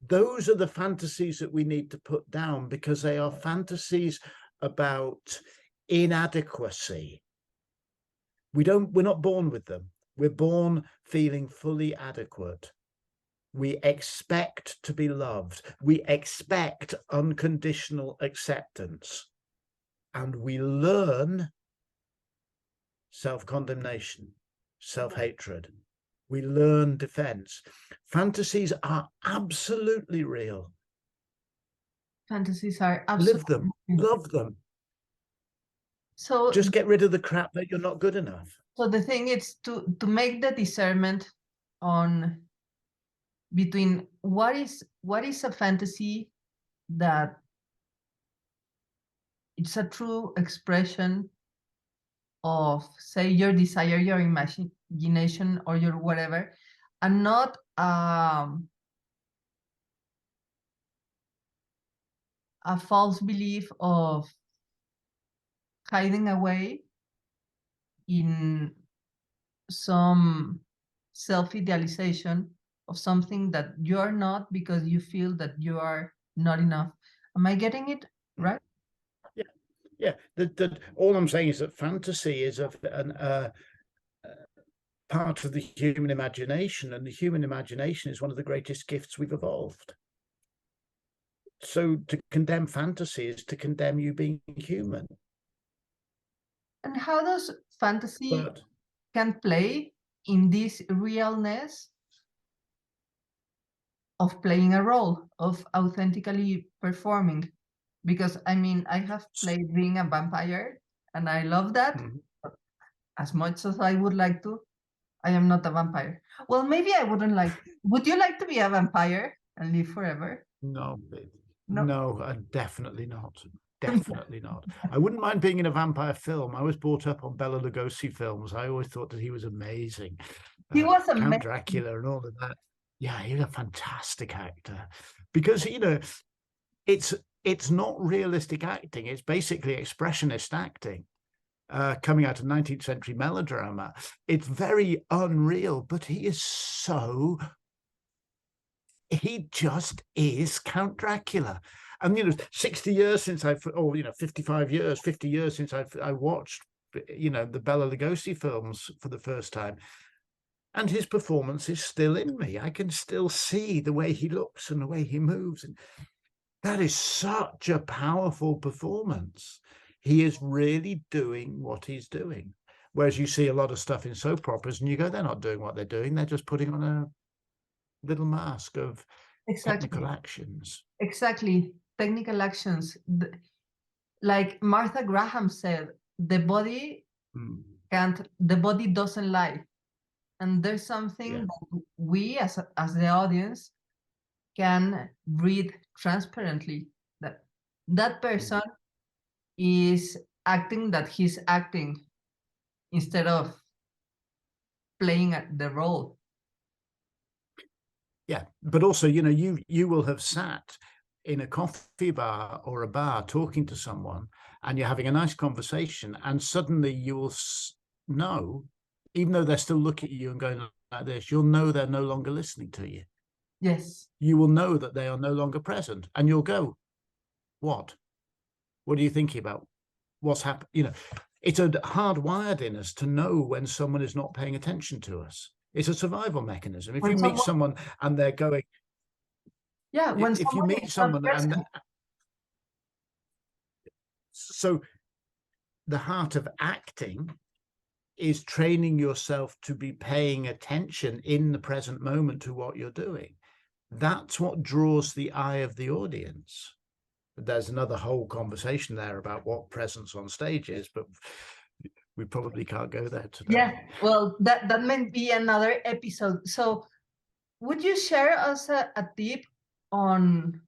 S2: Those are the fantasies that we need to put down, because they are fantasies about inadequacy. We're not born with them. We're born feeling fully adequate. We expect to be loved. We expect unconditional acceptance. And we learn self-condemnation, self-hatred. We learn defense. Fantasies are absolutely real.
S1: Fantasies are absolutely
S2: Live them, love them.
S1: So
S2: just get rid of the crap that you're not good enough.
S1: So the thing is to make the discernment on between what is a fantasy that it's a true expression of, say, your desire, your imagination, or your whatever, and not a false belief of hiding away in some self-idealization of something that you are not, because you feel that you are not enough. Am I getting it right?
S2: Yeah, all I'm saying is that fantasy is part of the human imagination, and the human imagination is one of the greatest gifts we've evolved. So to condemn fantasy is to condemn you being human.
S1: And how does fantasy
S2: But
S1: can play in this realness of playing a role, of authentically performing? Because I mean, I have played being a vampire and I love that as much as I would like to. I am not a vampire. Well, maybe I wouldn't like. Would you like to be a vampire and live forever?
S2: no,
S1: No.
S2: no, definitely not. Definitely not. I wouldn't mind being in a vampire film. I was brought up on Bela Lugosi films. I always thought that he was amazing.
S1: He was
S2: Count
S1: amazing.
S2: Dracula and all of that. Yeah, he's a fantastic actor. Because, you know, it's not realistic acting. It's basically expressionist acting. Coming out of 19th century melodrama. It's very unreal, but he just is Count Dracula. And, you know, 60 years since 55 years, 50 years since I watched, you know, the Bela Lugosi films for the first time. And his performance is still in me. I can still see the way he looks and the way he moves. And that is such a powerful performance. He is really doing what he's doing. Whereas you see a lot of stuff in soap operas and you go, they're not doing what they're doing. They're just putting on a little mask of technical actions.
S1: Exactly. Technical actions. Like Martha Graham said, the body the body doesn't lie. And there's something that we as the audience can read transparently, that person is acting that he's acting instead of playing the role.
S2: Yeah, but also, you know, you will have sat in a coffee bar or a bar talking to someone and you're having a nice conversation, and suddenly you will know, even though they're still looking at you and going like this, you'll know they're no longer listening to you.
S1: Yes.
S2: You will know that they are no longer present, and you'll go, what are you thinking about? What's happened? You know, it's a hardwired in us to know when someone is not paying attention to us. It's a survival mechanism. If you meet someone and they're going, if you meet someone and so the heart of acting is training yourself to be paying attention in the present moment to what you're doing. That's what draws the eye of the audience. There's another whole conversation there about what presence on stage is, but we probably can't go there today.
S1: Yeah, well, that might be another episode. So would you share us a tip on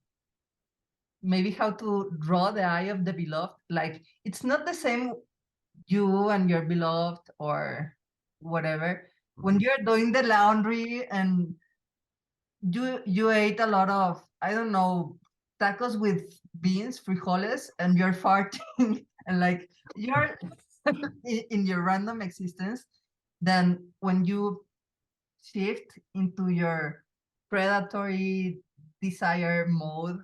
S1: maybe how to draw the eye of the beloved? Like, it's not the same you and your beloved or whatever. When you're doing the laundry and you ate a lot of, I don't know, tacos with beans, frijoles, and you're farting and like you're in your random existence, then when you shift into your predatory desire mode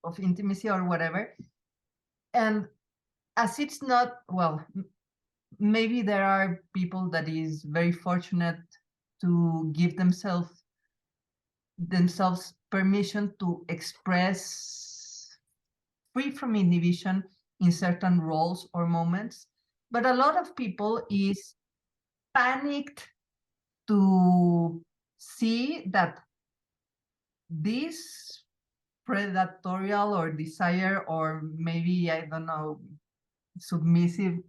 S1: of intimacy or whatever, and as it's not, well, maybe there are people that is very fortunate to give themselves permission to express free from inhibition in certain roles or moments, but a lot of people is panicked to see that this predatorial or desire, or maybe, I don't know, submissive,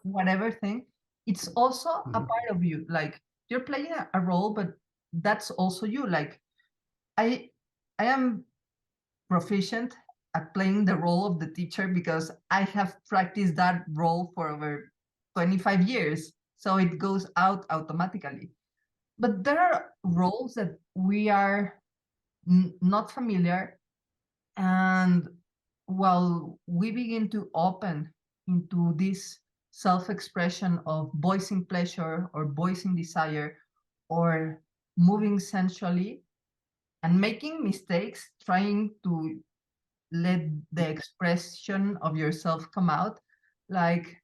S1: whatever thing, it's also a part of you. Like, you're playing a role, but that's also you. Like, I am proficient at playing the role of the teacher because I have practiced that role for over 25 years. So it goes out automatically. But there are roles that we are not familiar. And while we begin to open into this self-expression of voicing pleasure or voicing desire or moving sensually and making mistakes, trying to let the expression of yourself come out, Like,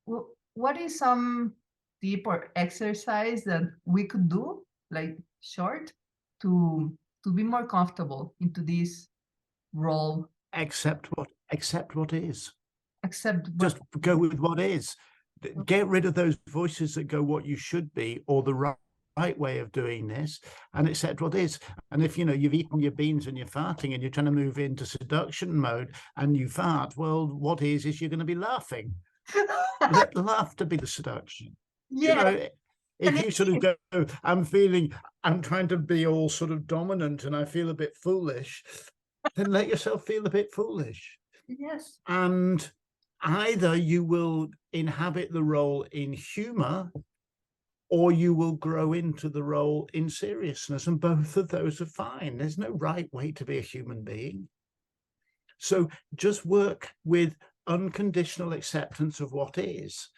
S1: what is some tip or exercise that we could do, like short, to be more comfortable into this role?
S2: Accept what is.
S1: Accept what.
S2: Just go with what is. Get rid of those voices that go what you should be or the right way of doing this, and accept what is. And if you've eaten your beans and you're farting and you're trying to move into seduction mode and you fart, well, what is you're going to be laughing. Let laughter be the seduction.
S1: Yeah, and
S2: If you sort of go, I'm trying to be all sort of dominant and I feel a bit foolish, then let yourself feel a bit foolish.
S1: yes,
S2: And either you will inhabit the role in humor or you will grow into the role in seriousness. And both of those are fine. There's no right way to be a human being. So just work with unconditional acceptance of what is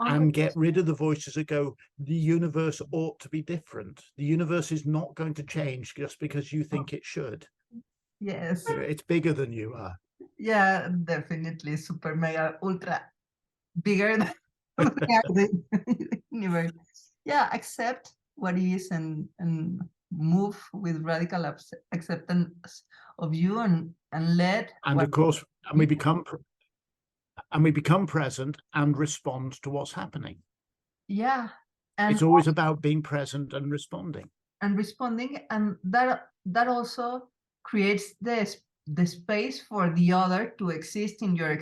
S2: and get rid of the voices that go, the universe ought to be different. The universe is not going to change just because you think it should.
S1: yes,
S2: It's bigger than you are.
S1: yeah, definitely super mega ultra bigger than the universe. Yeah, accept what is and move with radical acceptance of you and let
S2: And
S1: what
S2: of course, and we become present and respond to what's happening.
S1: yeah, and
S2: It's always about being present and responding.
S1: And that also creates the space for the other to exist in your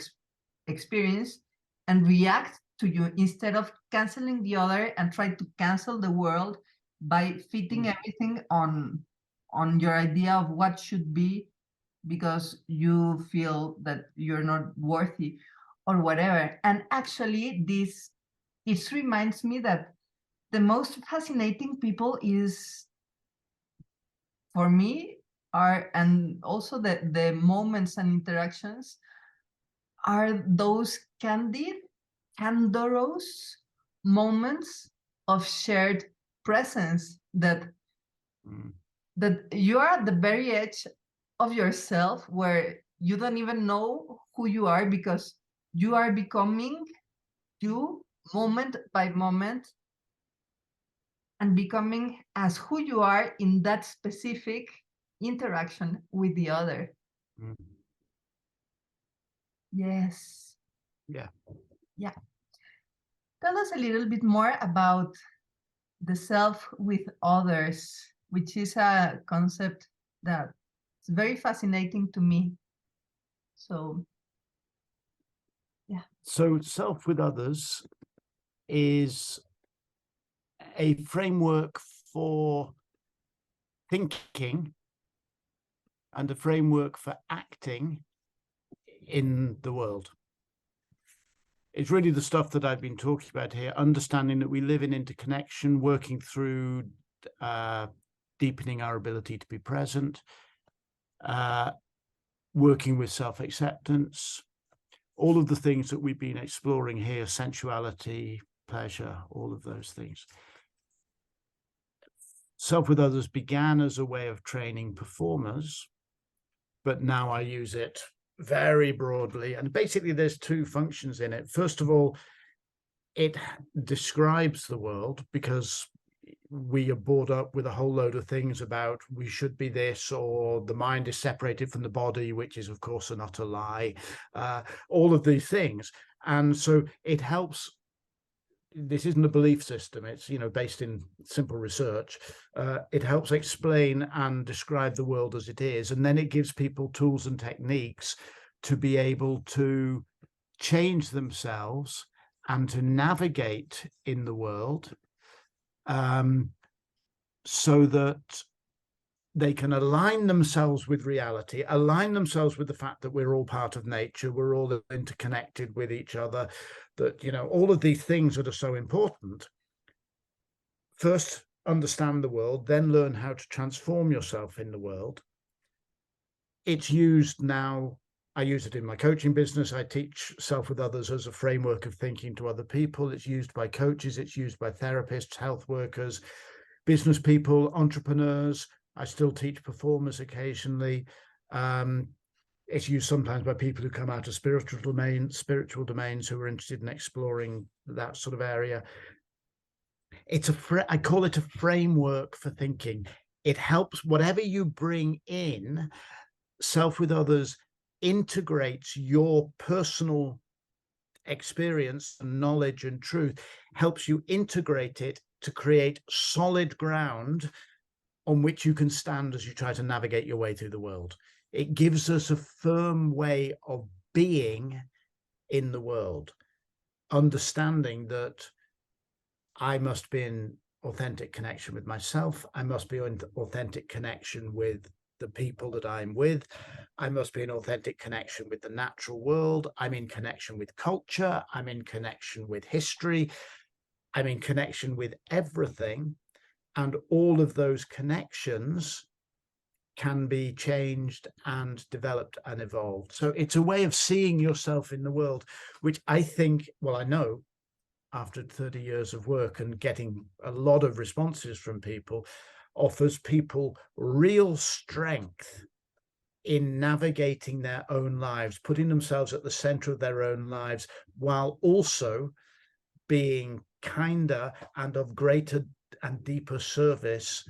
S1: experience and react to you instead of canceling the other and try to cancel the world by fitting everything on your idea of what should be because you feel that you're not worthy or whatever. And actually it reminds me that the most fascinating people is, for me, are, and also the moments and interactions are those candorous moments of shared presence that you are at the very edge of yourself where you don't even know who you are because you are becoming you moment by moment and becoming as who you are in that specific interaction with the other. Yes.
S2: Yeah.
S1: Yeah. Tell us a little bit more about the self with others, which is a concept that's very fascinating to me. So, yeah.
S2: So self with others is a framework for thinking and a framework for acting in the world. It's really the stuff that I've been talking about here, understanding that we live in interconnection, working through deepening our ability to be present, working with self-acceptance, all of the things that we've been exploring here, sensuality, pleasure, all of those things. Self with others began as a way of training performers, but now I use it very broadly. And basically there's two functions in it. First of all, it describes the world because we are brought up with a whole load of things about we should be this, or the mind is separated from the body, which is of course an utter lie, all of these things. And so it helps. This isn't a belief system, it's based in simple research. It helps explain and describe the world as it is, and then it gives people tools and techniques to be able to change themselves and to navigate in the world, so that they can align themselves with reality, align themselves with the fact that we're all part of nature, we're all interconnected with each other, that, all of these things that are so important. First, understand the world, then learn how to transform yourself in the world. It's used now, I use it in my coaching business. I teach self with others as a framework of thinking to other people. It's used by coaches, it's used by therapists, health workers, business people, entrepreneurs. I still teach performers occasionally. It's used sometimes by people who come out of spiritual domains who are interested in exploring that sort of area. It's I call it a framework for thinking. It helps whatever you bring in. Self with Others integrates your personal experience and knowledge and truth, helps you integrate it to create solid ground on which you can stand as you try to navigate your way through the world. It gives us a firm way of being in the world, understanding that I must be in authentic connection with myself. I must be in authentic connection with the people that I'm with. I must be in authentic connection with the natural world. I'm in connection with culture. I'm in connection with history. I'm in connection with everything. And all of those connections can be changed and developed and evolved. So it's a way of seeing yourself in the world, which I think, well, I know after 30 years of work and getting a lot of responses from people, offers people real strength in navigating their own lives, putting themselves at the center of their own lives, while also being kinder and of greater and deeper service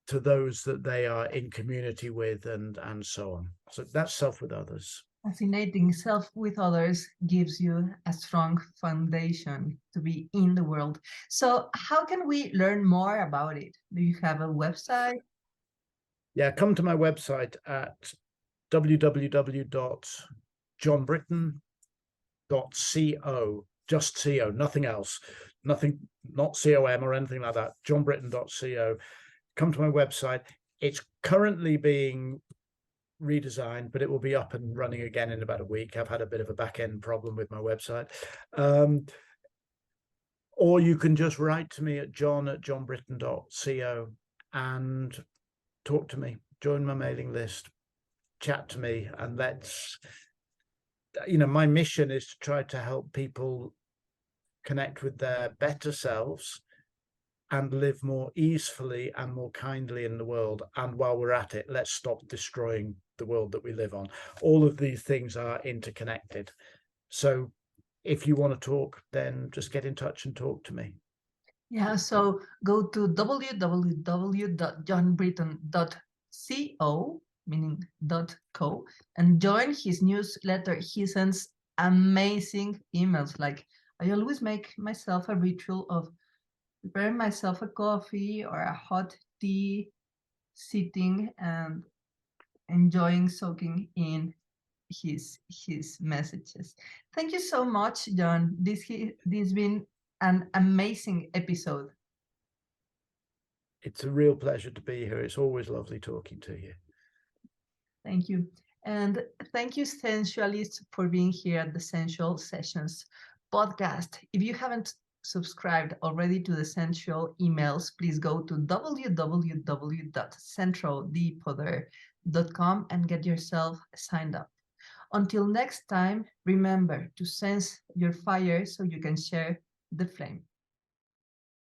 S2: to those that they are in community with, and so on. So that's Self with Others.
S1: Fascinating. Self with Others gives you a strong foundation to be in the world. So how can we learn more about it? Do you have a website?
S2: Yeah, come to my website at www.johnbritton.co, just co, nothing else, nothing, not com or anything like that, johnbritton.co. Come to my website. It's currently being redesigned, but it will be up and running again in about a week. I've had a bit of a back-end problem with my website. Or you can just write to me at john@johnbritton.co and talk to me, join my mailing list, chat to me, and let's, my mission is to try to help people connect with their better selves and live more easily and more kindly in the world. And while we're at it, let's stop destroying the world that we live on. All of these things are interconnected. So if you want to talk, then just get in touch and talk to me.
S1: Yeah, so go to www.johnbritton.co, meaning .co, and join his newsletter. He sends amazing emails. Like, I always make myself a ritual of preparing myself a coffee or a hot tea, sitting and enjoying soaking in his messages. Thank you so much, John. This has been an amazing episode.
S2: It's a real pleasure to be here. It's always lovely talking to you.
S1: Thank you. And thank you, Sensualists, for being here at the Sensual Sessions podcast. If you haven't subscribed already to the Sensual emails, please go to www.centraldepoder.com and get yourself signed up. Until next time, remember to sense your fire so you can share the flame.